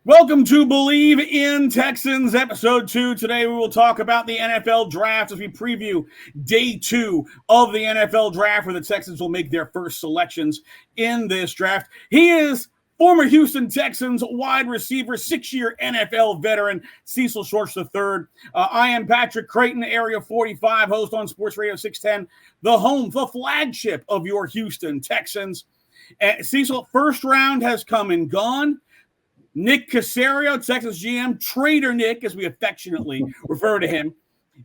Welcome to Believe in Texans, episode 2. Today we will talk about the NFL draft as we preview day 2 of the NFL draft, where the Texans will make their first selections in this draft. He is former Houston Texans wide receiver, 6-year NFL veteran, Cecil Shorts III. I am Patrick Creighton, Area 45, host on Sports Radio 610, the home, the flagship of your Houston Texans. Cecil, first round has come and gone. Nick Caserio, Texas GM, Trader Nick, as we affectionately refer to him,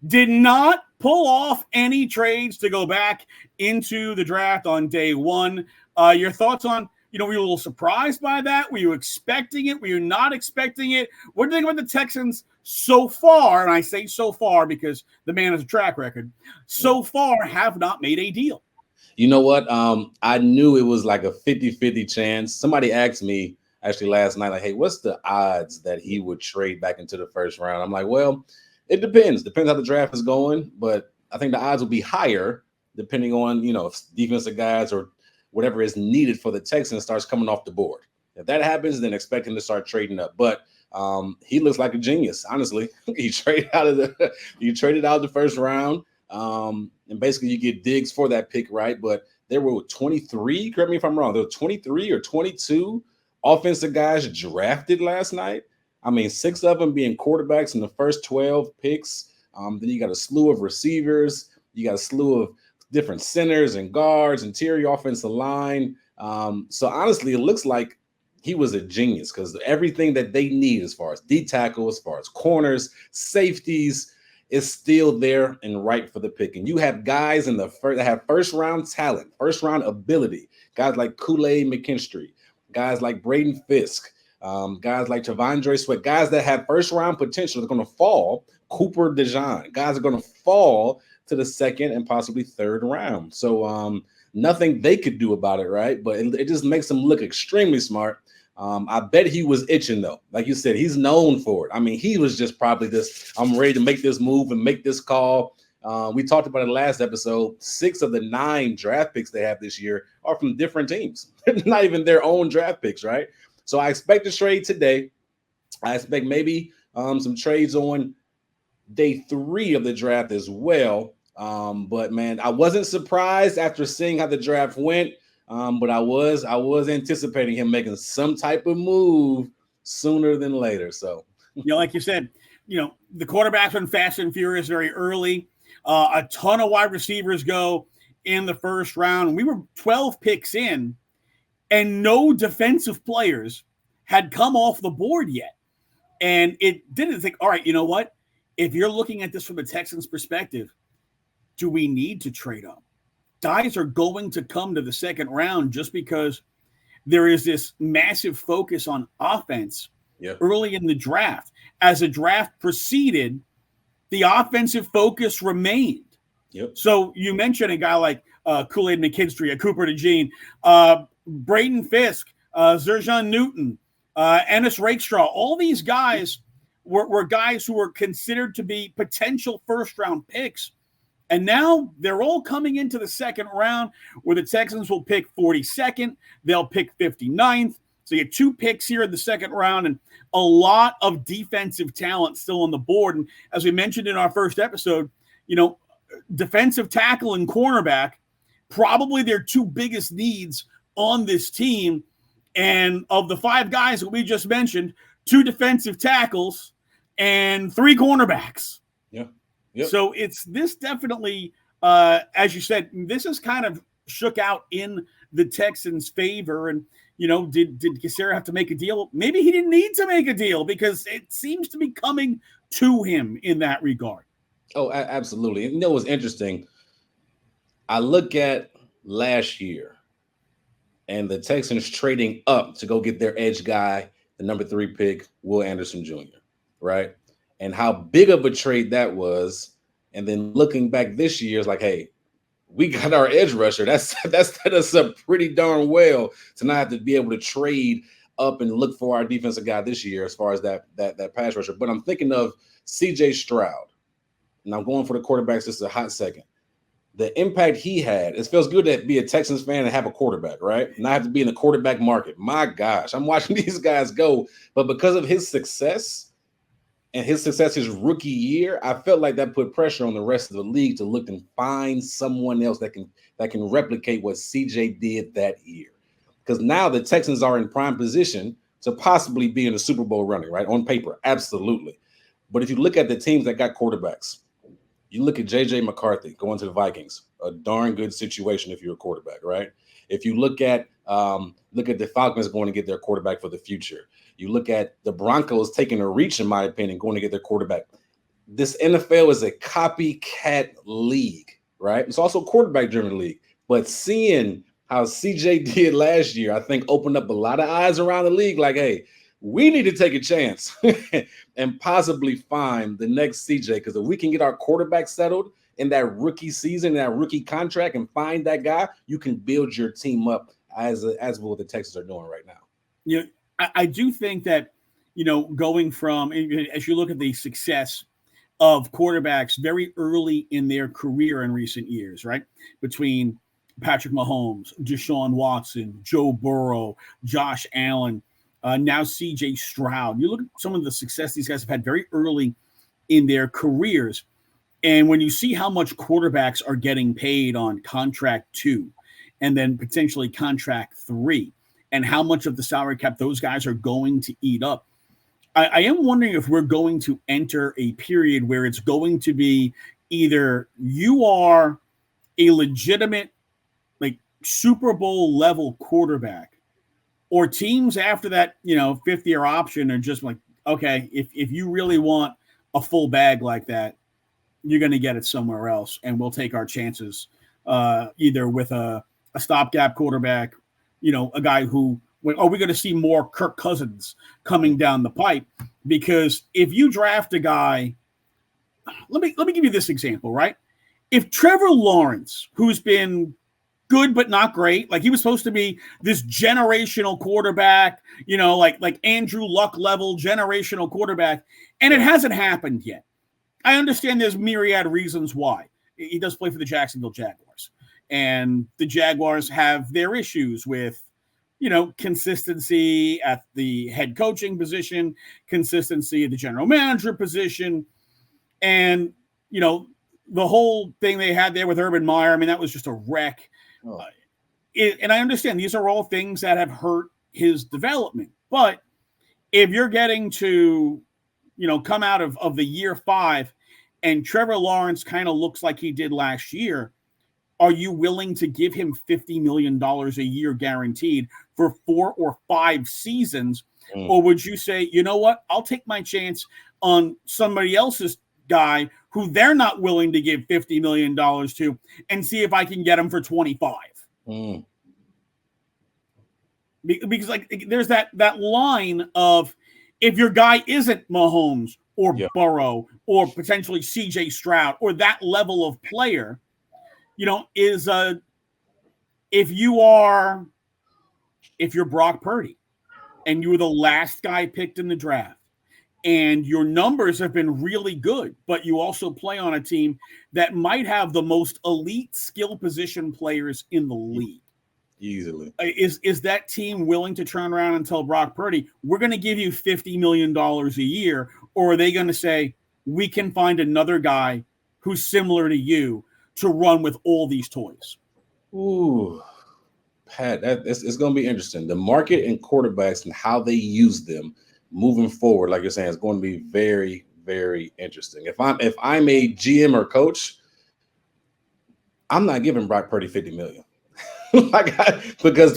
did not pull off any trades to go back into the draft on day 1. Your thoughts on, were you a little surprised by that? Were you expecting it? Were you not expecting it? What do you think about the Texans so far? And I say so far because the man has a track record. So far have not made a deal. You know what? I knew it was like a 50-50 chance. Somebody asked me actually last night, like, hey, what's the odds that he would trade back into the first round? I'm like, well, it depends. Depends how the draft is going. But I think the odds will be higher depending on, if defensive guys or whatever is needed for the Texans starts coming off the board. If that happens, then expect him to start trading up. But he looks like a genius, honestly. He traded out of the first round. And basically you get Diggs for that pick, right? But there were 23, correct me if I'm wrong, there were 23 or 22 offensive guys drafted last night. I mean, 6 of them being quarterbacks in the first 12 picks. Then you got a slew of receivers. You got a slew of different centers and guards, interior offensive line. So honestly, it looks like he was a genius because everything that they need as far as D tackle, as far as corners, safeties, is still there and right for the pick. And you have guys in the first that have first round talent, first round ability, guys like Kool-Aid McKinstry, guys like Braden Fisk, guys like Tavondre Sweat, guys that have first round potential are going to fall. Cooper DeJean, guys are going to fall to the second and possibly third round. So nothing they could do about it, right? But it just makes them look extremely smart. I bet he was itching, though. Like you said, he's known for it. I mean, he was just probably this, I'm ready to make this move and make this call. We talked about it last episode. 6 of the 9 draft picks they have this year are from different teams. Not even their own draft picks, right? So I expect a trade today. I expect maybe some trades on day 3 of the draft as well. But, man, I wasn't surprised after seeing how the draft went. But I was anticipating him making some type of move sooner than later. So, like you said, the quarterbacks went fast and furious very early. A ton of wide receivers go in the first round. We were 12 picks in, and no defensive players had come off the board yet. And it didn't think, all right, you know what? If you're looking at this from the Texans' perspective, do we need to trade up? Guys are going to come to the second round just because there is this massive focus on offense early in the draft. As the draft proceeded, the offensive focus remained. So you mentioned a guy like Kool-Aid McKinstry, Cooper DeJean, Braden Fisk, Zerjan Newton, Ennis Rakestraw. All these guys were guys who were considered to be potential first-round picks. And now they're all coming into the second round where the Texans will pick 42nd. They'll pick 59th. So you have 2 picks here in the second round and a lot of defensive talent still on the board. And as we mentioned in our first episode, defensive tackle and cornerback, probably their 2 biggest needs on this team. And of the 5 guys that we just mentioned, 2 defensive tackles and 3 cornerbacks. Yep. So it's this definitely, as you said, this is kind of shook out in the Texans' favor. And, did Caserio have to make a deal? Maybe he didn't need to make a deal because it seems to be coming to him in that regard. Oh, absolutely. And what's interesting, I look at last year and the Texans trading up to go get their edge guy, the number 3 pick, Will Anderson Jr., right? And how big of a trade that was. And then looking back this year, it's like, hey, we got our edge rusher. That's set us up pretty darn well to not have to be able to trade up and look for our defensive guy this year as far as that pass rusher. But I'm thinking of C.J. Stroud. And I'm going for the quarterbacks just a hot second. the impact he had, it feels good to be a Texans fan and have a quarterback, right? Not have to be in the quarterback market. My gosh, I'm watching these guys go. But because of his success his rookie year, I felt like that put pressure on the rest of the league to look and find someone else that can replicate what CJ did that year. Because now the Texans are in prime position to possibly be in the Super Bowl running, right? On paper, absolutely. But if you look at the teams that got quarterbacks, you look at J.J. McCarthy going to the Vikings, a darn good situation if you're a quarterback, right? If you look at the Falcons going to get their quarterback for the future. You look at the Broncos taking a reach, in my opinion, going to get their quarterback. This NFL is a copycat league, right? It's also a quarterback-driven league. But seeing how CJ did last year, I think opened up a lot of eyes around the league like, hey, we need to take a chance and possibly find the next CJ, because if we can get our quarterback settled in that rookie season, that rookie contract, and find that guy, you can build your team up as what the Texans are doing right now. Yeah, I do think that, going from, as you look at the success of quarterbacks very early in their career in recent years, right? Between Patrick Mahomes, Deshaun Watson, Joe Burrow, Josh Allen, now CJ Stroud. You look at some of the success these guys have had very early in their careers. And when you see how much quarterbacks are getting paid on contract 2 and then potentially contract 3, and how much of the salary cap those guys are going to eat up, I am wondering if we're going to enter a period where it's going to be either you are a legitimate, like, Super Bowl level quarterback, or teams after that, 5th-year option are just like, okay, if you really want a full bag like that, you're going to get it somewhere else, and we'll take our chances either with a stopgap quarterback, a guy who, are we going to see more Kirk Cousins coming down the pipe? Because if you draft a guy, let me give you this example, right? If Trevor Lawrence, who's been good but not great, like he was supposed to be this generational quarterback, like Andrew Luck level generational quarterback, and it hasn't happened yet. I understand there's myriad reasons why. He does play for the Jacksonville Jaguars, and the Jaguars have their issues with, consistency at the head coaching position, consistency at the general manager position, and, the whole thing they had there with Urban Meyer, I mean, that was just a wreck. Oh. And I understand these are all things that have hurt his development. But if you're getting to, come out of the year 5 and Trevor Lawrence kind of looks like he did last year, are you willing to give him $50 million a year guaranteed for 4 or 5 seasons? Or would you say, you know what, I'll take my chance on somebody else's guy who they're not willing to give $50 million to and see if I can get him for 25? Because there's that line of, if your guy isn't Mahomes or Burrow or potentially CJ Stroud or that level of player, if you're Brock Purdy and you were the last guy picked in the draft and your numbers have been really good, but you also play on a team that might have the most elite skill position players in the league. Easily. Is that team willing to turn around and tell Brock Purdy, we're going to give you $50 million a year? Or are they going to say, we can find another guy who's similar to you to run with all these toys? Ooh, Pat, it's going to be interesting. The market and quarterbacks and how they use them moving forward, like you're saying, is going to be very, very interesting. If I'm a GM or coach, I'm not giving Brock Purdy $50 million. Because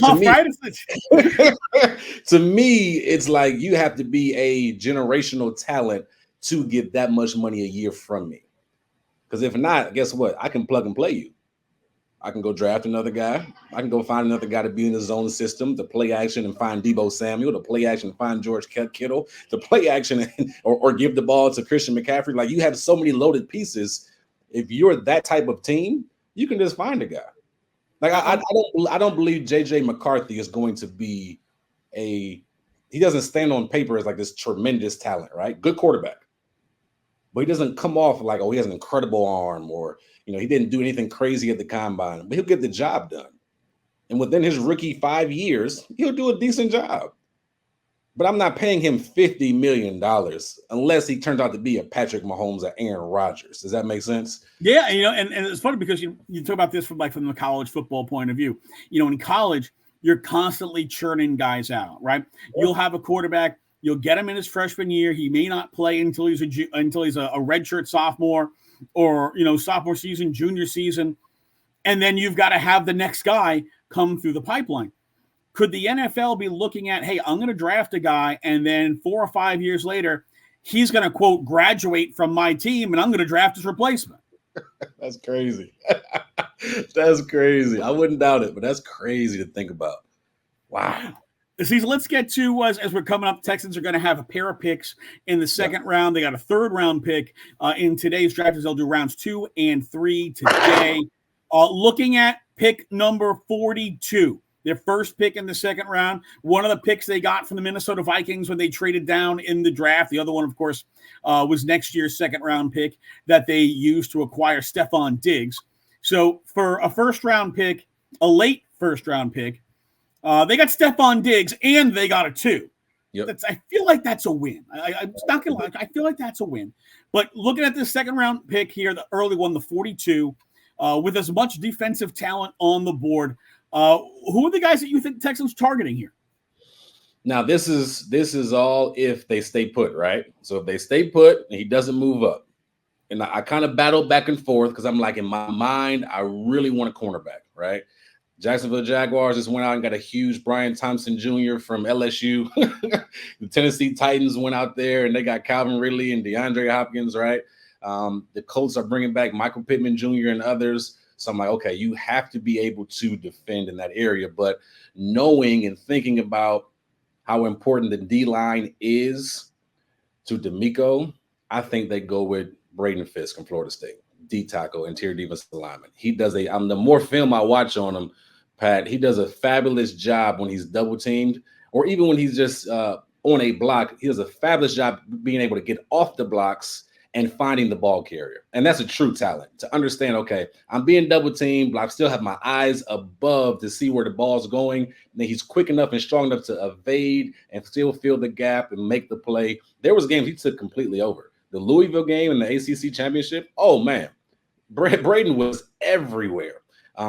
to me, it's like you have to be a generational talent to get that much money a year from me. Because if not, guess what? I can plug and play you. I can go draft another guy. I can go find another guy to be in the zone system, to play action and find Deebo Samuel, to play action and find George Kittle, to play action or give the ball to Christian McCaffrey. Like, you have so many loaded pieces. If you're that type of team, you can just find a guy. Like, I don't believe J.J. McCarthy is going to be he doesn't stand on paper as like this tremendous talent, right? Good quarterback. But he doesn't come off like, oh, he has an incredible arm, or, He didn't do anything crazy at the combine, but he'll get the job done. And within his rookie 5 years, he'll do a decent job. But I'm not paying him $50 million unless he turns out to be a Patrick Mahomes or Aaron Rodgers. Does that make sense? Yeah, and it's funny because you talk about this from the college football point of view. In college, you're constantly churning guys out, right? You'll have a quarterback, you'll get him in his freshman year. He may not play until he's a redshirt sophomore or sophomore season, junior season, and then you've got to have the next guy come through the pipeline. Could the NFL be looking at, hey, I'm going to draft a guy, and then 4 or 5 years later, he's going to, quote, graduate from my team, and I'm going to draft his replacement? That's crazy. That's crazy. I wouldn't doubt it, but that's crazy to think about. Wow. Cecil, let's get to, as we're coming up, Texans are going to have a pair of picks in the second round. They got a third-round pick in today's draft, as they'll do rounds 2 and 3 today. Looking at pick number 42. Their first pick in the second round, one of the picks they got from the Minnesota Vikings when they traded down in the draft. The other one, of course, was next year's second-round pick that they used to acquire Stephon Diggs. So for a first-round pick, a late first-round pick, they got Stephon Diggs, and they got a 2. Yep. I feel like that's a win. I'm not going to lie. I feel like that's a win. But looking at this second-round pick here, the early one, the 42, with as much defensive talent on the board, who are the guys that you think Texans targeting here? Now, this is all if they stay put, right? So if they stay put and he doesn't move up, and I kind of battle back and forth because I'm like, in my mind, I really want a cornerback, right? Jacksonville Jaguars just went out and got a huge Brian Thompson Jr. from LSU. The Tennessee Titans went out there and they got Calvin Ridley and DeAndre Hopkins, right? The Colts are bringing back Michael Pittman Jr. and others. So I'm like, okay, you have to be able to defend in that area. But knowing and thinking about how important the D-line is to DeMeco, I think they go with Braden Fisk from Florida State, D tackle, interior defensive lineman. He does the more film I watch on him, Pat, he does a fabulous job when he's double teamed, or even when he's just on a block. He does a fabulous job being able to get off the blocks and finding the ball carrier. And that's a true talent to understand, okay, I'm being double teamed, but I still have my eyes above to see where the ball's going. And then he's quick enough and strong enough to evade and still fill the gap and make the play. There was games he took completely over. The Louisville game in the ACC championship, oh man, Braden was everywhere.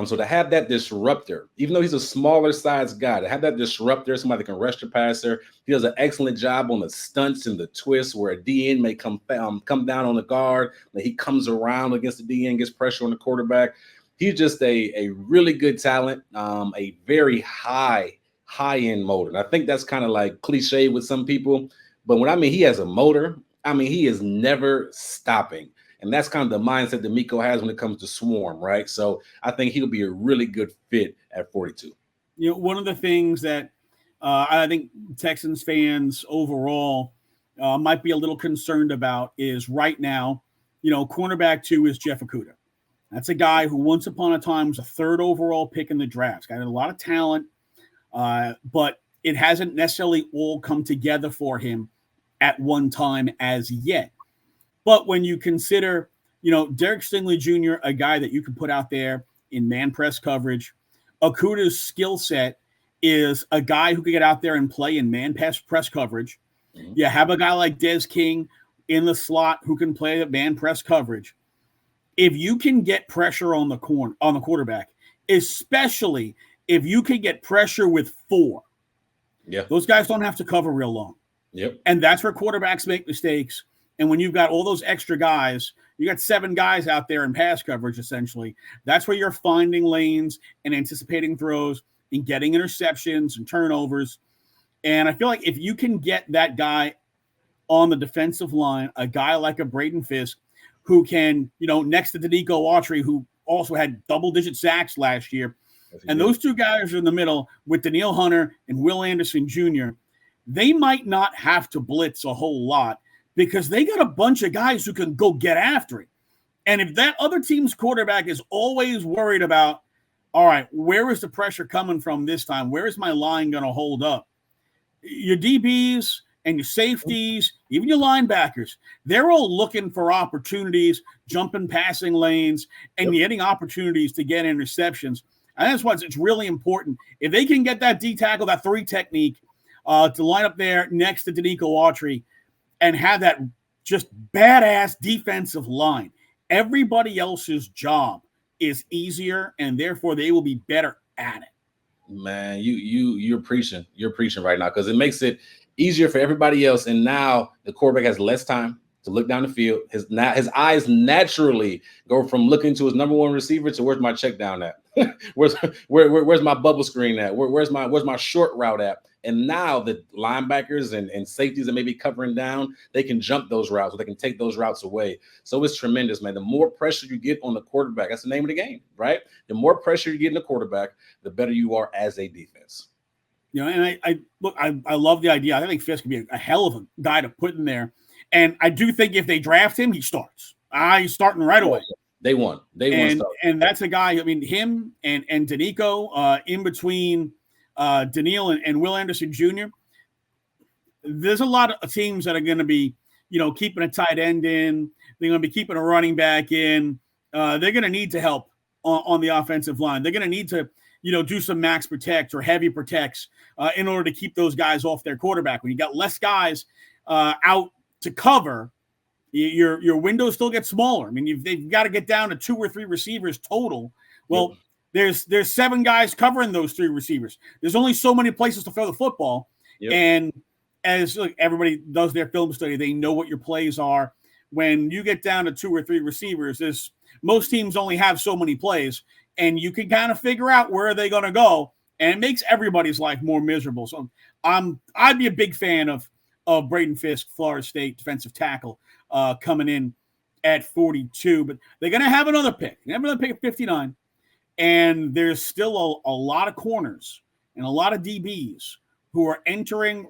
So to have that disruptor, even though he's a smaller size guy, to have that disruptor, somebody that can rush the passer, he does an excellent job on the stunts and the twists where a DN may come down on the guard, and he comes around against the DN, gets pressure on the quarterback. He's just a really good talent, a very high-end motor. And I think that's kind of like cliche with some people, but when I mean he has a motor, I mean he is never stopping. And that's kind of the mindset that Miko has when it comes to Swarm, right? So I think he'll be a really good fit at 42. One of the things that I think Texans fans overall might be a little concerned about is right now, cornerback 2 is Jeff Okudah. That's a guy who once upon a time was a 3rd overall pick in the draft. Got a lot of talent, but it hasn't necessarily all come together for him at one time as yet. But when you consider, Derek Stingley Jr., a guy that you can put out there in man press coverage, Okudah's skill set is a guy who can get out there and play in man press coverage. Mm-hmm. You have a guy like Des King in the slot who can play at man press coverage. If you can get pressure on the quarterback, especially if you can get pressure with 4, those guys don't have to cover real long. Yep. And that's where quarterbacks make mistakes. And when you've got all those extra guys, you got 7 guys out there in pass coverage, essentially. That's where you're finding lanes and anticipating throws and getting interceptions and turnovers. And I feel like if you can get that guy on the defensive line, a guy like a Braden Fisk, who can, next to Danico Autry, who also had double-digit sacks last year, and those 2 guys are in the middle with Danielle Hunter and Will Anderson Jr., they might not have to blitz a whole lot, because they got a bunch of guys who can go get after it. And if that other team's quarterback is always worried about, all right, where is the pressure coming from this time? Where is my line going to hold up? Your DBs and your safeties, even your linebackers, they're all looking for opportunities, jumping passing lanes, and getting opportunities to get interceptions. And that's why it's really important. If they can get that D tackle, that 3 technique, to line up there next to Danico Autry and have that just badass defensive line, everybody else's job is easier, and therefore they will be better at it. Man, you're preaching. You're preaching right now, because it makes it easier for everybody else. And now the quarterback has less time to look down the field. His eyes naturally go from looking to his number 1 receiver to where's my check down at? where's my bubble screen at? Where's my short route at? And now the linebackers and safeties that may be covering down, they can jump those routes, or they can take those routes away. So it's tremendous, man. The more pressure you get on the quarterback, that's the name of the game, right? The more pressure you get in the quarterback, the better you are as a defense. And I love the idea. I think Fisk could be a hell of a guy to put in there. And I do think if they draft him, he starts. He's starting right away. They won. And that's a guy, I mean, him and Danico in between Daniil and Will Anderson Jr. There's a lot of teams that are going to be, keeping a tight end in. They're going to be keeping a running back in. They're going to need to help on the offensive line. They're going to need to, do some max protect or heavy protects in order to keep those guys off their quarterback. When you got less guys out to cover, your window still gets smaller. I mean, they've got to get down to 2 or 3 receivers total. Well, there's 7 guys covering those 3 receivers. There's only so many places to throw the football. And as everybody does their film study, they know what your plays are. When you get down to 2 or 3 receivers, most teams only have so many plays, and you can kind of figure out where they're going to go, and it makes everybody's life more miserable. So I'd be a big fan of Braden Fisk, Florida State defensive tackle, coming in at 42. But they're going to have another pick. They're going to pick at 59. And there's still a lot of corners and a lot of DBs who are entering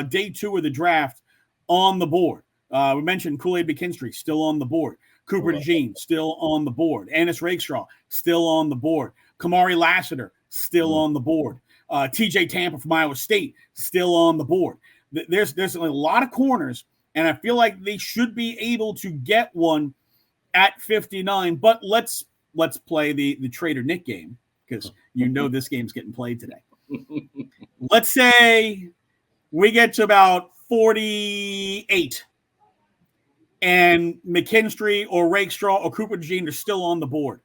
day 2 of the draft on the board. We mentioned Kool-Aid McKinstry, still on the board. Cooper DeJean, still on the board. Annis Rakestraw, still on the board. Kamari Lassiter, still on the board. TJ Tampa from Iowa State, still on the board. There's a lot of corners, and I feel like they should be able to get one at 59. But let's play the Trader Nick game, because this game's getting played today. Let's say we get to about 48, and McKinstry or Rakestraw or Cooper DeJean are still on the board.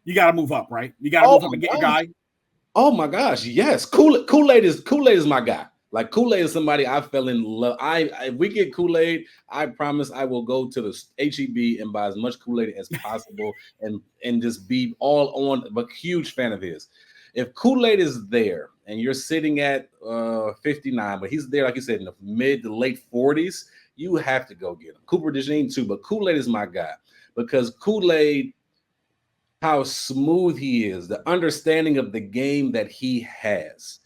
You got to move up, right? You got to move up and get your guy. Oh my gosh, yes. Kool-Aid is my guy. Like, Kool-Aid is somebody I fell in love. If we get Kool-Aid, I promise I will go to the HEB and buy as much Kool-Aid as possible and just be all on. But huge fan of his. If Kool-Aid is there and you're sitting at 59, but he's there, like you said, in the mid to late 40s, you have to go get him. Cooper DeJean too, but Kool-Aid is my guy, because Kool-Aid, how smooth he is, the understanding of the game that he has,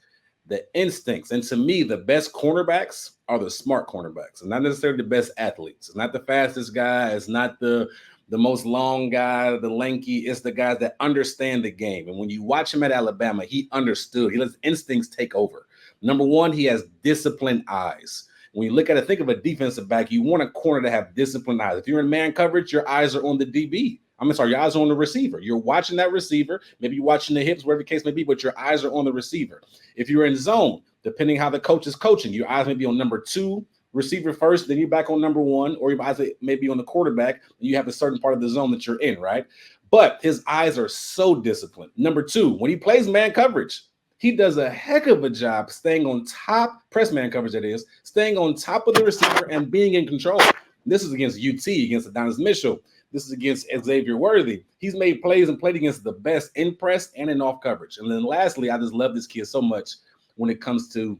the instincts. And to me, the best cornerbacks are the smart cornerbacks, and not necessarily the best athletes. It's not the fastest guy. It's not the most long guy, the lanky. It's the guys that understand the game. And when you watch him at Alabama, he understood. He lets instincts take over. Number one, he has disciplined eyes. When you look at it, think of a defensive back. You want a corner to have disciplined eyes. If you're in man coverage, your eyes are on the DB. Your eyes are on the receiver. You're watching that receiver. Maybe you're watching the hips, whatever the case may be, but your eyes are on the receiver. If you're in zone, depending how the coach is coaching, your eyes may be on number 2 receiver first, then you're back on number 1, or your eyes may be on the quarterback, and you have a certain part of the zone that you're in, right? But his eyes are so disciplined. Number 2, when he plays man coverage, he does a heck of a job staying on top, press man coverage that is, staying on top of the receiver and being in control. This is against UT, against Adonis Mitchell. This is against Xavier Worthy. He's made plays and played against the best in press and in off coverage. And then lastly, I just love this kid so much when it comes to,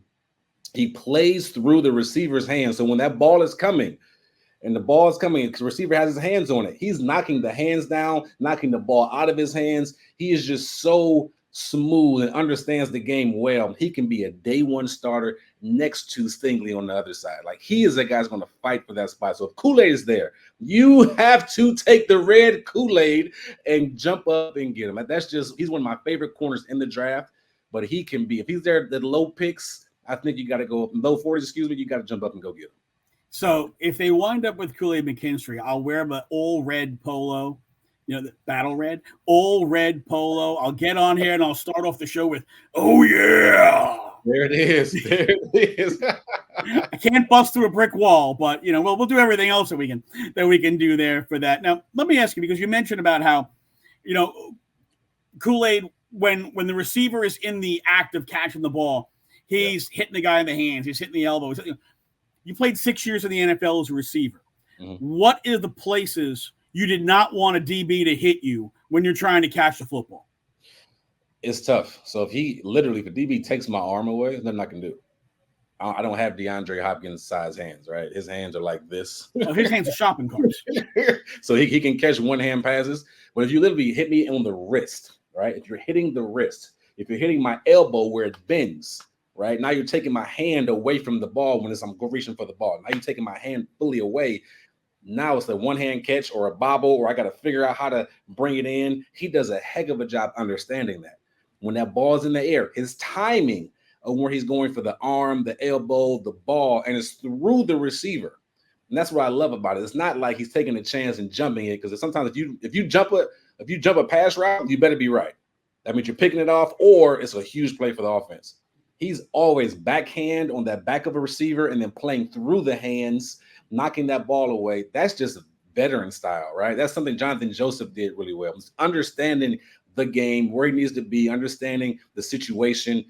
he plays through the receiver's hands. So when that ball is coming, and the ball is coming, because the receiver has his hands on it, he's knocking the hands down, knocking the ball out of his hands. He is just so smooth and understands the game well. He can be a day 1 starter next to Stingley on the other side. Like, he is a guy who's going to fight for that spot. So if Kool-Aid is there, you have to take the red Kool-Aid and jump up and get him. He's one of my favorite corners in the draft, but he can be, if he's there at the low picks, I think you got to go up. Low 40s, excuse me, you got to jump up and go get them. So if they wind up with Kool-Aid McKinstry, I'll wear the all red polo, the battle red, all red polo. I'll get on here and I'll start off the show with, "Oh yeah." There it is. There it is. I can't bust through a brick wall, but we'll do everything else that we can do there for that. Now, let me ask you, because you mentioned about how, Kool-Aid, when the receiver is in the act of catching the ball, he's hitting the guy in the hands, he's hitting the elbow. You played 6 years in the NFL as a receiver. Mm-hmm. What are the places you did not want a DB to hit you when you're trying to catch the football? It's tough. So if DB takes my arm away, there's nothing I can do. I don't have DeAndre Hopkins size hands, right? His hands are like this. Oh, his hands are shopping carts. So he can catch one-hand passes. But if you literally hit me on the wrist, right? If you're hitting the wrist, if you're hitting my elbow where it bends, right? Now you're taking my hand away from the ball when I'm reaching for the ball. Now you're taking my hand fully away. Now it's a one-hand catch or a bobble, or I got to figure out how to bring it in. He does a heck of a job understanding that. When that ball's in the air, his timing of where he's going for the arm, the elbow, the ball, and it's through the receiver. And that's what I love about it. It's not like he's taking a chance and jumping it, because sometimes if you jump a pass route, you better be right. That means you're picking it off, or it's a huge play for the offense. He's always backhand on that back of a receiver and then playing through the hands, knocking that ball away. That's just veteran style, right? That's something Jonathan Joseph did really well. Understanding the game, where he needs to be, understanding the situation.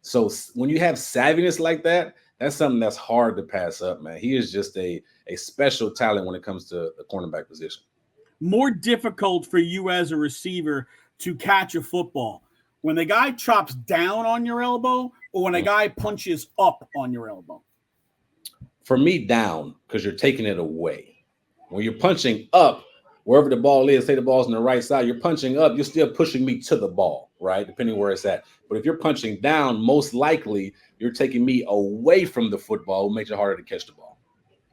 So when you have savviness like that, that's something that's hard to pass up, man. He is just a special talent when it comes to the cornerback position. More difficult for you as a receiver to catch a football when the guy chops down on your elbow, or when a guy punches up on your elbow? For me, down, because you're taking it away. When you're punching up, wherever the ball is, say the ball's on the right side, you're punching up, you're still pushing me to the ball, right? Depending where it's at. But if you're punching down, most likely you're taking me away from the football, which makes it harder to catch the ball.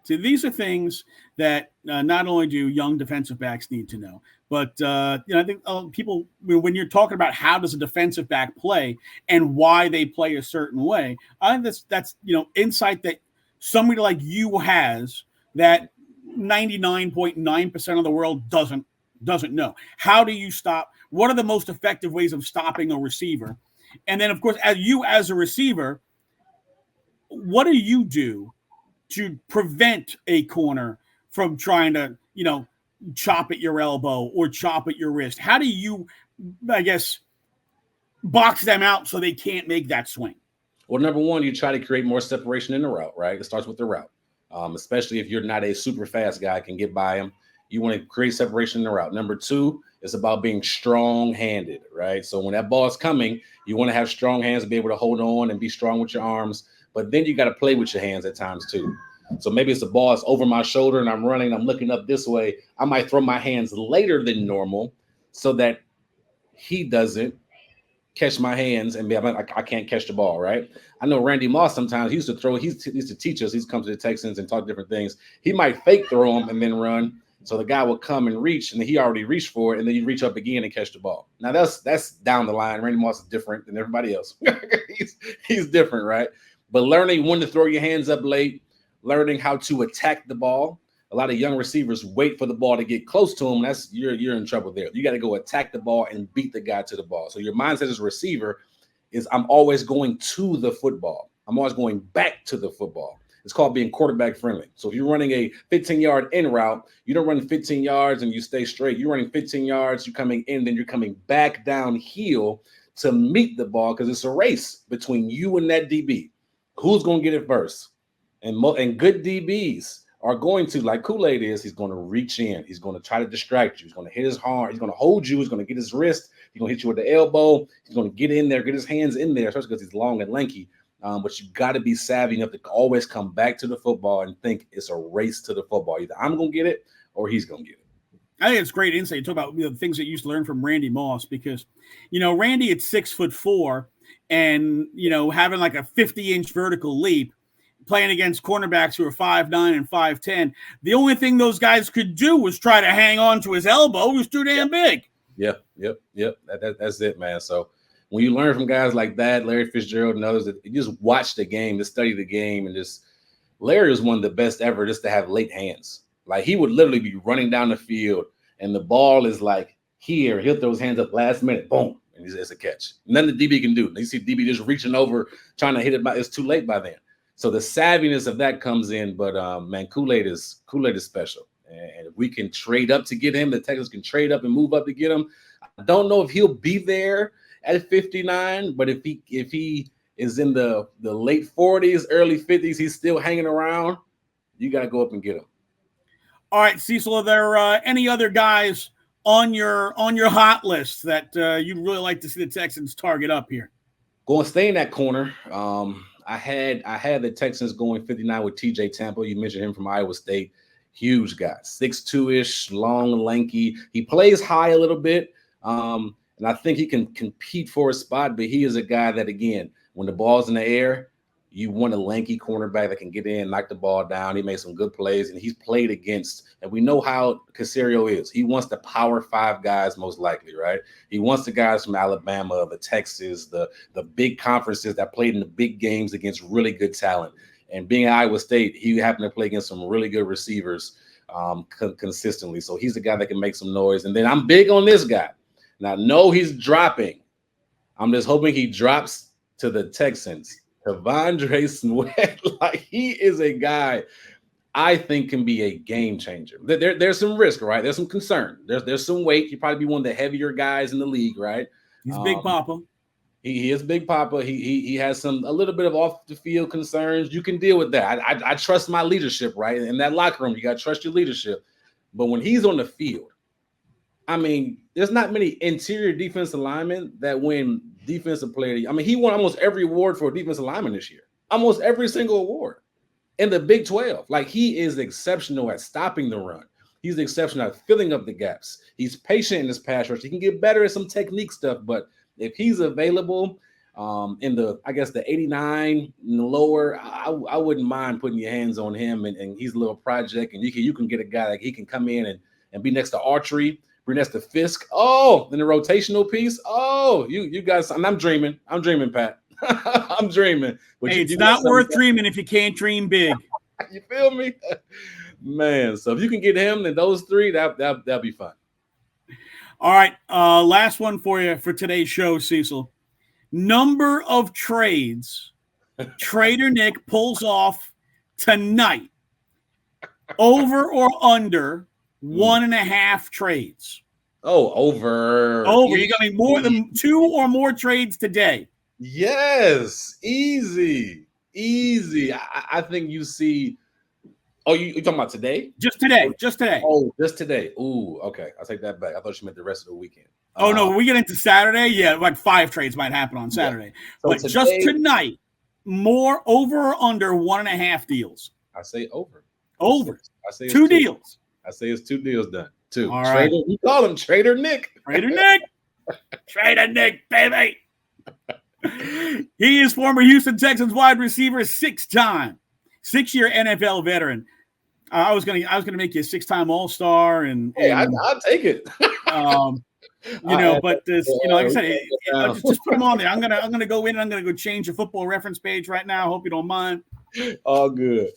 See, these are things that not only do young defensive backs need to know, but I think people, when you're talking about how does a defensive back play and why they play a certain way, I think that's insight that somebody like you has that 99.9% of the world doesn't know. How do you stop? What are the most effective ways of stopping a receiver? And then, of course, as a receiver, what do you do to prevent a corner from trying to, chop at your elbow or chop at your wrist? How do you, box them out so they can't make that swing? Well, number one, you try to create more separation in the route, right? It starts with the route. Especially if you're not a super fast guy, can get by him. You want to create separation in the route. Number two, it's about being strong-handed, right? So when that ball is coming, you want to have strong hands to be able to hold on and be strong with your arms. But then you got to play with your hands at times too. So maybe it's the ball is over my shoulder and I'm running, I'm looking up this way. I might throw my hands later than normal so that he doesn't catch my hands and be like, I can't catch the ball, right? I know Randy Moss sometimes he used to teach us. He's come to the Texans and talk different things. He might fake throw him and then run. So the guy will come and reach, and then he already reached for it, and then you reach up again and catch the ball. Now that's down the line. Randy Moss is different than everybody else. he's different, right? But learning when to throw your hands up late, learning how to attack the ball. A lot of young receivers wait for the ball to get close to them. That's you're in trouble there. You got to go attack the ball and beat the guy to the ball. So your mindset as a receiver is I'm always going to the football. I'm always going back to the football. It's called being quarterback friendly. So if you're running a 15-yard in route, you don't run 15 yards and you stay straight. You're running 15 yards, you're coming in, then you're coming back downhill to meet the ball because it's a race between you and that DB. Who's going to get it first? And good DBs are going to, like Kool-Aid is, he's going to reach in. He's going to try to distract you. He's going to hit his arm. He's going to hold you. He's going to get his wrist. He's going to hit you with the elbow. He's going to get in there, get his hands in there, especially because he's long and lanky. But you got to be savvy enough to always come back to the football and think it's a race to the football. Either I'm going to get it or he's going to get it. I think it's great insight. You talk about the things that you used to learn from Randy Moss because, Randy at 6'4" and, having like a 50-inch vertical leap, playing against cornerbacks who are 5'9" and 5'10". The only thing those guys could do was try to hang on to his elbow. He was too damn big. Yep. That's it, man. So when you learn from guys like that, Larry Fitzgerald and others, that you just watch the game, to study the game, and just Larry was one of the best ever just to have late hands. Like he would literally be running down the field and the ball is like here, he'll throw his hands up last minute, boom, and it's a catch. Nothing the DB can do. You see DB just reaching over, trying to hit it, it's too late by then. So the savviness of that comes in, but man, Kool-Aid is special. And if we can trade up to get him, the Texans can trade up and move up to get him. I don't know if he'll be there at 59, but if he is in the late 40s, early 50s, he's still hanging around, you got to go up and get him. All right, Cecil, are there any other guys on your hot list that you'd really like to see the Texans target up here? Stay in that corner. I had the Texans going 59 with TJ Tampa. You mentioned him from Iowa State. Huge guy, 6'2"-ish, long, lanky. He plays high a little bit, and I think he can compete for a spot, but he is a guy that, again, when the ball's in the air, you want a lanky cornerback that can get in, knock the ball down. He made some good plays, and he's played against, and we know how Caserio is. He wants the Power 5 guys most likely, right? He wants the guys from Alabama, the Texas, the big conferences that played in the big games against really good talent. And being at Iowa State, he happened to play against some really good receivers consistently. So he's the guy that can make some noise. And then I'm big on this guy. Now, I know he's dropping. I'm just hoping he drops to the Texans. T'Vondre Sweat, like he is a guy I think can be a game changer. There's some risk, right? There's some concern. There's some weight. He'd probably be one of the heavier guys in the league, right? He's Big Papa. He is Big Papa. He has a little bit of off the field concerns. You can deal with that. I trust my leadership, right? In that locker room, you got to trust your leadership. But when he's on the field, I mean, there's not many interior defensive linemen that win defensive player. I mean, he won almost every award for a defensive lineman this year. Almost every single award in the Big 12. Like, he is exceptional at stopping the run. He's exceptional at filling up the gaps. He's patient in his pass rush. He can get better at some technique stuff, but if he's available in the 89 and lower, I wouldn't mind putting your hands on him. And he's a little project, and you can get a guy that he can come in and be next to Archery, be next to Fisk. Oh, in the rotational piece. Oh, you guys, and I'm dreaming, Pat. I'm dreaming. But hey, it's not worth dreaming if you can't dream big. You feel me? Man, so if you can get him and those three, that'll be fun. All right, last one for you for today's show, Cecil. Number of trades Trader Nick pulls off tonight, over or under 1.5 trades. Oh, over. You're going more than 2 or more trades today. Yes, easy. I think you see. Oh, you talking about today? Just today. Oh, just today. Ooh, okay. I'll take that back. I thought you meant the rest of the weekend. Oh, no, when we get into Saturday, yeah, like 5 trades might happen on Saturday. Yeah. So but today, just tonight, more over or under 1.5 deals? I say over. Over. I say 2 deals. I say it's 2 deals done. 2. All right. You call him Trader Nick. Trader Nick. Trader Nick, baby. He is former Houston Texans wide receiver, 6-time, 6-year NFL veteran. I was gonna make you a 6-time All-Star, and I'll take it. But this, like I said, just put him on there. I'm gonna go in and I'm gonna go change the Football Reference page right now. Hope you don't mind. All good.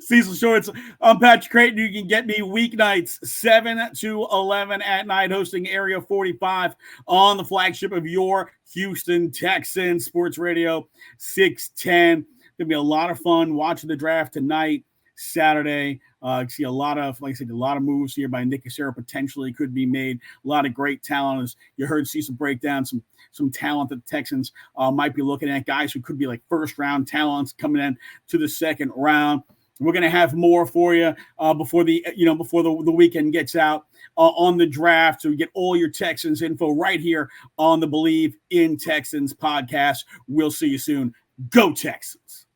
Cecil Shorts. I'm Patrick Creighton. You can get me weeknights 7 to 11 at night, hosting Area 45 on the flagship of your Houston Texans, Sports Radio 610. Gonna be a lot of fun watching the draft tonight, Saturday. See a lot of, like I said, a lot of moves here by Nick Caserio potentially could be made. A lot of great talent. As you heard Cecil break down some talent that the Texans might be looking at, guys who could be like first-round talents coming in to the second round. We're going to have more for you before the weekend gets out on the draft. So you get all your Texans info right here on the Believe in Texans podcast. We'll see you soon. Go Texans.